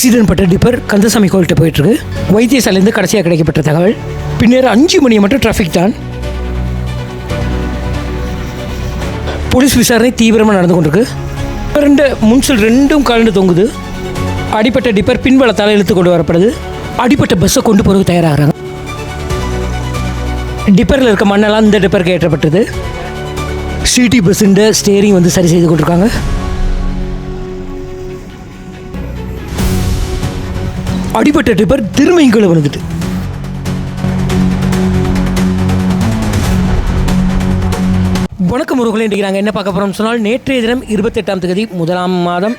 Accident பட்ட tipper Kandasamy கோயில்கிட்ட போயிட்டுருக்கு. வைத்தியசாலையிலேருந்து கடைசியாக கிடைக்கப்பட்ட தகவல். பின்னர் 5 மணி மட்டும் டிராஃபிக் தான். போலீஸ் விசாரணை தீவிரமாக நடந்து கொண்டிருக்கு. முன்சல் ரெண்டும் கலந்து தொங்குது. அடிப்பட்ட டிப்பர் பின்பலத்தால் இழுத்து கொண்டு வரப்படுது. அடிப்பட்ட பஸ்ஸை கொண்டு போகிறதுக்கு தயாராகிறாங்க. டிப்பரில் இருக்க மண்ணெல்லாம் இந்த டிப்பருக்கு ஏற்றப்பட்டது. சிடி பஸ்ஸுன்ற ஸ்டேரிங் வந்து சரி செய்து கொண்டிருக்காங்க. அடிப்பட்ட டிப்பர் திரும்பியும் கீழே வந்துட்டு. வணக்கம் உறவுகளே, இன்றைக்கு நாங்கள் என்ன பார்க்க போகிறோம்னு சொன்னால், நேற்றைய தினம் 28ஆம் தேதி 1ஆம் மாதம்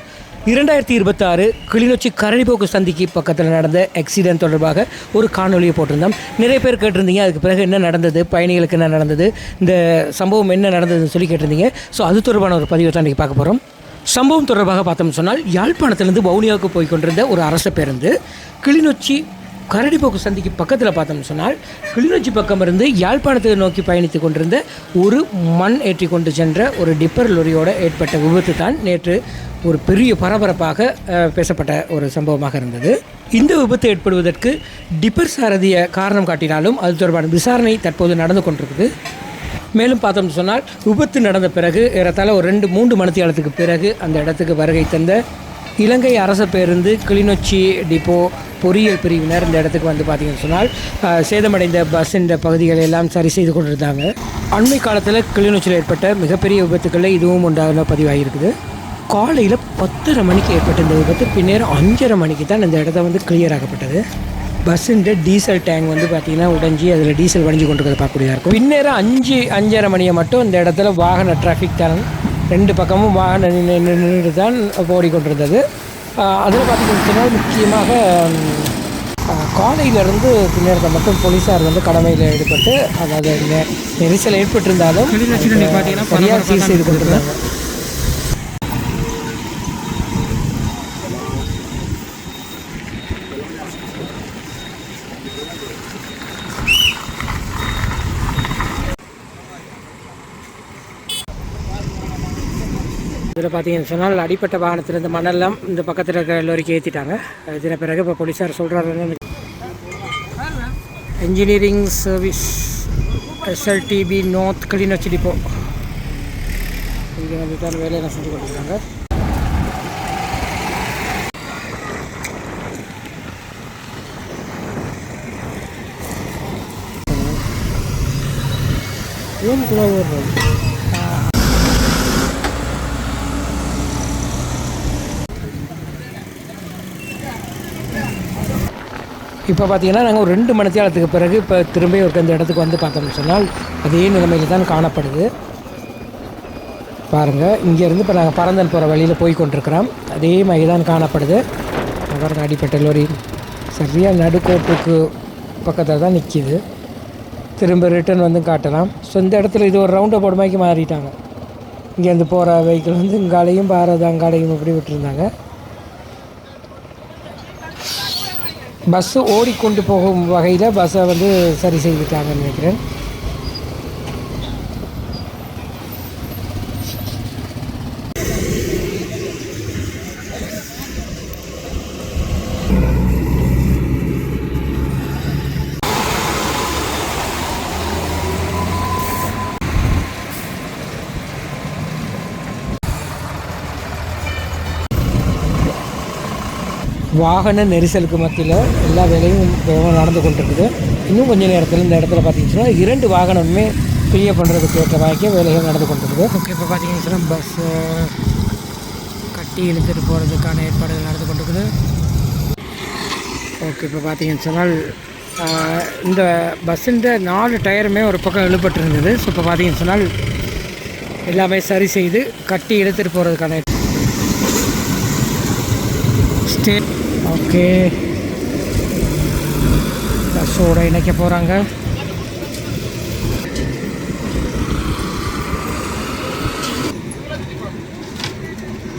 2026 கிளிநொச்சி கரடிப்போக்கு சந்திக்கு பக்கத்தில் நடந்த ஆக்சிடென்ட் தொடர்பாக ஒரு காணொலியை போட்டிருந்தோம். நிறைய பேர் கேட்டிருந்தீங்க, அதுக்கு பிறகு என்ன நடந்தது, பயணிகளுக்கு என்ன நடந்தது, இந்த சம்பவம் என்ன நடந்ததுன்னு சொல்லி கேட்டிருந்தீங்க. ஸோ அது தொடர்பான ஒரு பதிவை தான் இன்றைக்கி பார்க்க போகிறோம். சம்பவம் தொடர்பாக பார்த்தோம்னு சொன்னால், யாழ்ப்பாணத்திலேருந்து வவுனியாவுக்கு போய் கொண்டிருந்த ஒரு அரச பேருந்து கிளிநொச்சி கரடிப்போக்கு சந்திக்கு பக்கத்தில் பார்த்தோம்னு சொன்னால், கிளிநொச்சி பக்கம் இருந்து யாழ்ப்பாணத்தை நோக்கி பயணித்து கொண்டிருந்த ஒரு மண் ஏற்றி கொண்டு சென்ற ஒரு டிப்பர் லொரியோடு ஏற்பட்ட விபத்து தான் நேற்று ஒரு பெரிய பரபரப்பாக பேசப்பட்ட ஒரு சம்பவமாக இருந்தது. இந்த விபத்து ஏற்படுவதற்கு டிப்பர் சாரதியை காரணம் காட்டினாலும் அது தொடர்பான விசாரணை தற்போது நடந்து கொண்டிருக்குது. மேலும் பார்த்தோம்னு சொன்னால், விபத்து நடந்த பிறகு ஏறத்தாழ ஒரு 2-3 மணித்தியாலத்துக்கு பிறகு அந்த இடத்துக்கு வருகை தந்த இலங்கை அரச பேருந்து கிளிநொச்சி டிப்போ பொறியியல் பிரிவினர் இந்த இடத்துக்கு வந்து பார்த்திங்கன்னு சொன்னால், சேதமடைந்த பஸ்ஸின் பகுதிகளை எல்லாம் சரி செய்து கொண்டிருந்தாங்க. அண்மை காலத்தில் கிளிநொச்சியில் ஏற்பட்ட மிகப்பெரிய விபத்துக்களில் இதுவும் ஒன்றாக பதிவாகியிருக்குது. காலையில் 10:30 மணிக்கு ஏற்பட்ட இந்த விபத்து பின்னர் 5:30 மணிக்கு தான் இந்த இடத்த வந்து கிளியர் ஆகப்பட்டது. பஸ்ஸுன்ற டீசல் டேங்க் வந்து பார்த்திங்கன்னா உடைஞ்சி அதில் டீசல் வடிஞ்சு கொண்டிருக்கிறத பார்க்கக்கூடியதாக இருக்கும். பின்னர் 5-5:30 மணியை மட்டும் இந்த இடத்துல வாகன டிராஃபிக் தான் 2 பக்கமும் வாகனம் நின்று தான் ஓடிக்கொண்டிருந்தது. அதில் பார்த்திங்கன்னா முக்கியமாக காலையிலேருந்து பின்னேறத மட்டும் போலீஸார் வந்து கடமையில் ஈடுபட்டு, அதாவது நெரிசல் ஏற்பட்டிருந்தாலும் சரியாக சீர் செய்து கொண்டிருந்தாங்க. இதில் பார்த்தீங்கன்னு சொன்னால், அடிப்பட்ட வாகனத்தில் இந்த மண்ணெல்லாம் இந்த பக்கத்தில் இருக்கிற லோரிக்கு ஏற்றிட்டாங்க. இதன் பிறகு இப்போ போலீஸார் சொல்கிறாருன்னு, engineering service SLTB north Kilinochchi depot இங்கே வந்துட்டால் வேலையெல்லாம் செஞ்சு கொடுத்துருக்காங்க. ஏன் குளோவர் இப்போ பார்த்தீங்கன்னா, நாங்கள் ஒரு 2 மணித்தியாலத்துக்கு பிறகு இப்போ திரும்பி ஒரு இந்த இடத்துக்கு வந்து பார்த்தோம்னு சொன்னால், அதே நிலைமையில் தான் காணப்படுது. பாருங்கள், இங்கேருந்து இப்போ நாங்கள் பரந்தன் போகிற வழியில் போய் கொண்டிருக்கிறோம். அதே மாதிரி தான் காணப்படுது. பாருங்கள், அடிப்பட்ட லோரி சரியாக நடுக்கோட்டுக்கு பக்கத்தில் தான் நிற்கிது. திரும்ப ரிட்டர்ன் வந்து காட்டலாம். ஸோ இந்த இடத்துல இது ஒரு ரவுண்ட் அபவுட் மாதிரி மாறிட்டாங்க. இங்கேருந்து போகிற வெஹிக்கிள் வந்து இங்காலையும் பாரத அங்காலையும் இப்படி விட்டுருந்தாங்க. பஸ்ஸு ஓடிக்கொண்டு போகும் வகையில் பஸ்ஸை வந்து சரி செய்துட்டாங்கன்னு நினைக்கிறேன். வாகன நெரிசலுக்கு மத்தியில் எல்லா வேலையும் நடந்து கொண்டிருக்குது. இன்னும் கொஞ்சம் நேரத்தில் இந்த இடத்துல பார்த்தீங்கன்னா 2 வாகனமே கிளியர் பண்ணுறதுக்கு ஏற்ற வாய்க்க வேலைகள் நடந்து கொண்டிருக்குது. ஓகே, இப்போ பார்த்தீங்கன்னு சொன்னால் பஸ் கட்டி இழுத்துட்டு போகிறதுக்கான ஏற்பாடுகள் நடந்து கொண்டிருக்குது. ஓகே, இப்போ பார்த்தீங்கன்னு சொன்னால் இந்த பஸ்ஸுன்ற 4 டயருமே ஒரு பக்கம் இழுபட்டுருந்தது. ஸோ இப்போ பார்த்தீங்கன்னு சொன்னால் எல்லாமே சரி செய்து கட்டி இழுத்துட்டு போகிறதுக்கான ஸ்டேட். ஓகே, பஸ்ஸோடு இணைக்க போகிறாங்க.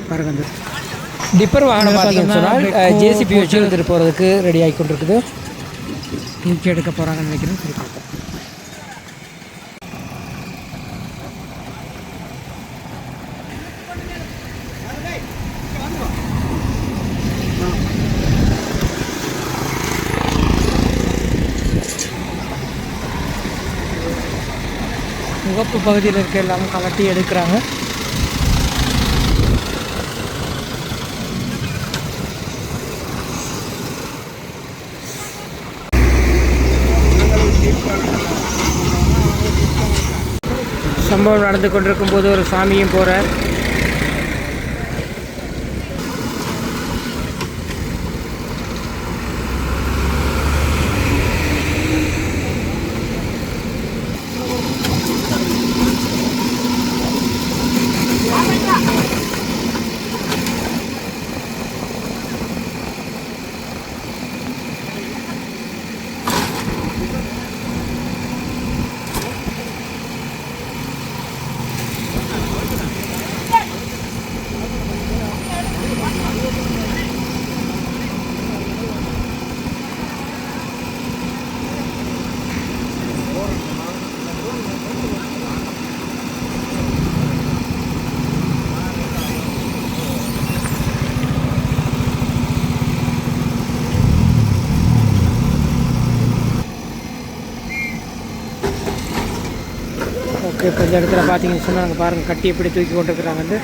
பாருங்க, டிப்பர் வாகனம் பார்த்தீங்கன்னு சொன்னால் JCB வச்சு எடுத்துகிட்டு போகிறதுக்கு ரெடி ஆகி கொண்டிருக்குது. தூக்கி எடுக்க போகிறாங்கன்னு நினைக்கிறேன். சரி, பார்ப்போம். முகப்பு பகுதியில் இருக்க எல்லாம் கலட்டி எடுக்கிறாங்க. சம்பவம் நடந்து கொண்டிருக்கும் போது ஒரு சாமியும் போகிறார். ஓகே, இப்போ இந்த இடத்துல பார்த்தீங்கன்னு சொன்னால் அங்கே பாருங்கள் கட்டி எப்படி தூக்கி கொண்டிருக்கிறாங்கன்னு.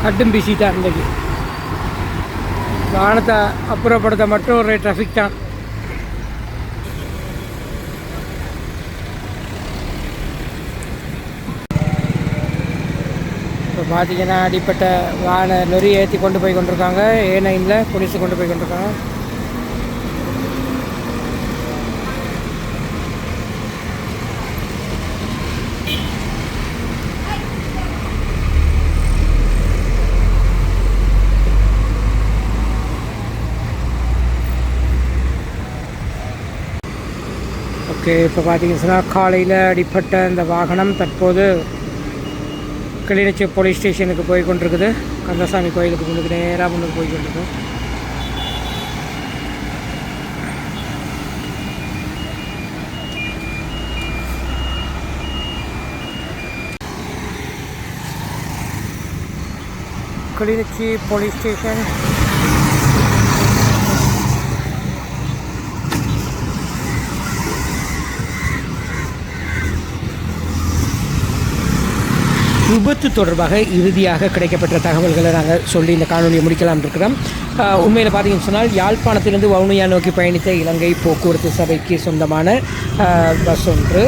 கட்டும் பிஸி தான் இன்றைக்கி. வாகனத்தை அப்புறப்படுத்த மட்டும் ஒரு டிராஃபிக் தான். இப்போ பார்த்தீங்கன்னா அடிப்பட்ட வாகன லொரி ஏற்றி கொண்டு போய் கொண்டிருக்காங்க. A9 போலீஸு கொண்டு போய் கொண்டிருக்காங்க. ஓகே, இப்போ பார்த்தீங்கன்னா காலையில் அடிப்பட்ட இந்த வாகனம் தற்போது கிளிநொச்சி போலீஸ் ஸ்டேஷனுக்கு போய் கொண்டிருக்குது. கந்தசாமி கோயிலுக்கு முன்னுக்கு நேராக முன்னுக்கு போய் கொண்டிருக்கு. Kilinochchi police station. விபத்து தொடர்பாக இறுதியாக கிடைக்கப்பட்ட தகவல்களை நாங்கள் சொல்லி இந்த காணொலியை முடிக்கலாம் இருக்கிறோம். உண்மையில் பார்த்தீங்கன்னு சொன்னால் யாழ்ப்பாணத்திலிருந்து வவுனியா நோக்கி பயணித்த இலங்கை போக்குவரத்து சபைக்கு சொந்தமான பஸ் ஒன்று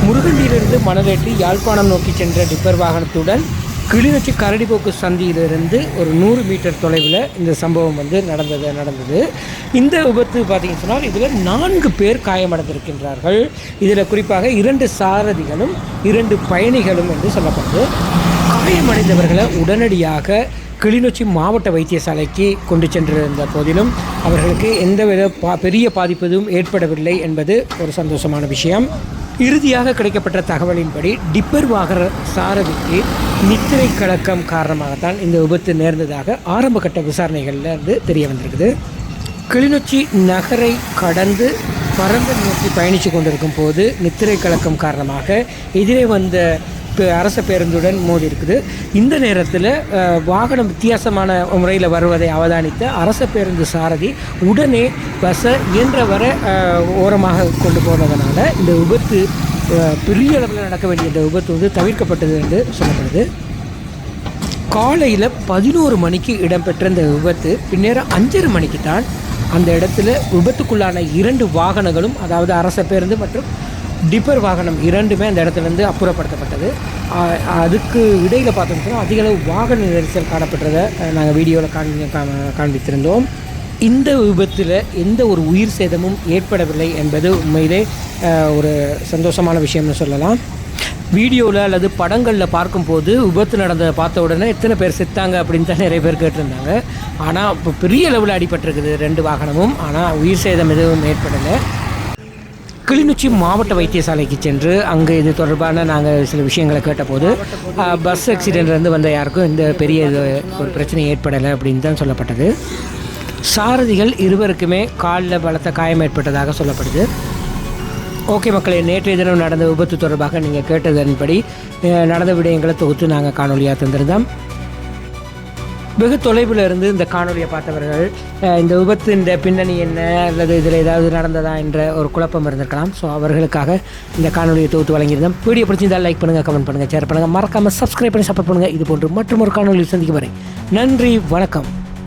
முருகண்டியிலிருந்து மணலேற்றி யாழ்ப்பாணம் நோக்கி சென்ற டிப்பர் வாகனத்துடன் கிளிநொச்சி கரடிபோக்கு சந்தியிலிருந்து ஒரு 100 மீட்டர் தொலைவில் இந்த சம்பவம் நடந்தது. இந்த விபத்து பார்த்தீங்கன்னு சொன்னால் இதில் 4 பேர் காயமடைந்திருக்கின்றார்கள். இதில் குறிப்பாக 2 சாரதிகளும் 2 பயணிகளும் என்று சொல்லப்படுது. காயமடைந்தவர்களை உடனடியாக கிளிநொச்சி மாவட்ட வைத்தியசாலைக்கு கொண்டு சென்றிருந்த போதிலும் அவர்களுக்கு எந்தவித பெரிய பாதிப்பு எதுவும் ஏற்படவில்லை என்பது ஒரு சந்தோஷமான விஷயம். இறுதியாக கிடைக்கப்பட்ட தகவலின்படி டிப்பர் வாகன சாரதிக்கு நித்திரை கலக்கம் காரணமாகத்தான் இந்த விபத்து நேர்ந்ததாக ஆரம்பகட்ட விசாரணைகளில் இருந்து தெரிய வந்திருக்குது. கிளிநொச்சி நகரை கடந்து பரந்தன் நோக்கி பயணித்து கொண்டிருக்கும் போது நித்திரை கலக்கம் காரணமாக எதிரே வந்த அரச பேருந்துடன் மோதி இருக்குது. இந்த நேரத்தில் வாகனம் வித்தியாசமான முறையில் வருவதை அவதானித்த அரச பேருந்து சாரதி உடனே பஸ்ஸை இயன்றவரை ஓரமாக கொண்டு போனதுனால இந்த விபத்து பெரிய அளவில் நடக்க வேண்டிய இந்த விபத்து தவிர்க்கப்பட்டது என்று சொல்லப்படுது. காலையில் 11 மணிக்கு இடம்பெற்ற இந்த விபத்து பின்னேற 5:30 மணிக்கு தான் அந்த இடத்துல விபத்துக்குள்ளான 2 வாகனங்களும், அதாவது அரச பேருந்து மற்றும் டிப்பர் வாகனம் இரண்டுமே அந்த இடத்துலேருந்து அப்புறப்படுத்தப்பட்டது. அதுக்கு இடையில் பார்த்தோம்னா அதிகளவு வாகன நெரிசல் காணப்பட்டதை நாங்கள் வீடியோவில் காண்பித்திருந்தோம். இந்த விபத்தில் எந்த ஒரு உயிர் சேதமும் ஏற்படவில்லை என்பது உண்மையிலே ஒரு சந்தோஷமான விஷயம்னு சொல்லலாம். வீடியோவில் அல்லது படங்களில் பார்க்கும்போது விபத்து நடந்ததை பார்த்த உடனே எத்தனை பேர் செத்தாங்க அப்படின்னு தான் நிறைய பேர் கேட்டிருந்தாங்க. ஆனால் இப்போ பெரிய அளவில் அடிபட்டிருக்குது 2 வாகனமும். ஆனால் உயிர் சேதம் எதுவும் ஏற்படலை. கிளிநொச்சி மாவட்ட வைத்தியசாலைக்கு சென்று அங்கே இது தொடர்பான நாங்கள் சில விஷயங்களை கேட்டபோது பஸ் ஆக்சிடென்ட்லேருந்து வந்த யாருக்கும் இந்த பெரிய ஒரு பிரச்சனை ஏற்படலை அப்படின்னு தான் சொல்லப்பட்டது. சாரதிகள் இருவருக்குமே காலில் பலத்த காயம் ஏற்பட்டதாக சொல்லப்படுது. ஓகே மக்களே, நேற்றைய தினம் நடந்த விபத்து தொடர்பாக நீங்கள் கேட்டதன்படி நடந்த விடயங்களை தொகுத்து நாங்கள் காணொலியாக தந்திருந்தோம். வெகு தொலைவில் இருந்து இந்த காணொலியை பார்த்தவர்கள் இந்த விபத்தின் பின்னணி என்ன அல்லது இதில் ஏதாவது நடந்ததா என்ற ஒரு குழப்பம் இருந்திருக்கலாம். ஸோ அவர்களுக்காக இந்த காணொலியை தொகுத்து வழங்கியிருந்தோம். வீடியோ பிடிச்சிருந்தால் லைக் பண்ணுங்கள், கமெண்ட் பண்ணுங்கள், ஷேர் பண்ணுங்கள், மறக்காமல் சப்ஸ்கிரைப் பண்ணி சப்போர்ட் பண்ணுங்கள். இது போன்று மற்றும் ஒரு காணொலியில் சந்திக்கும் வரை நன்றி, வணக்கம்.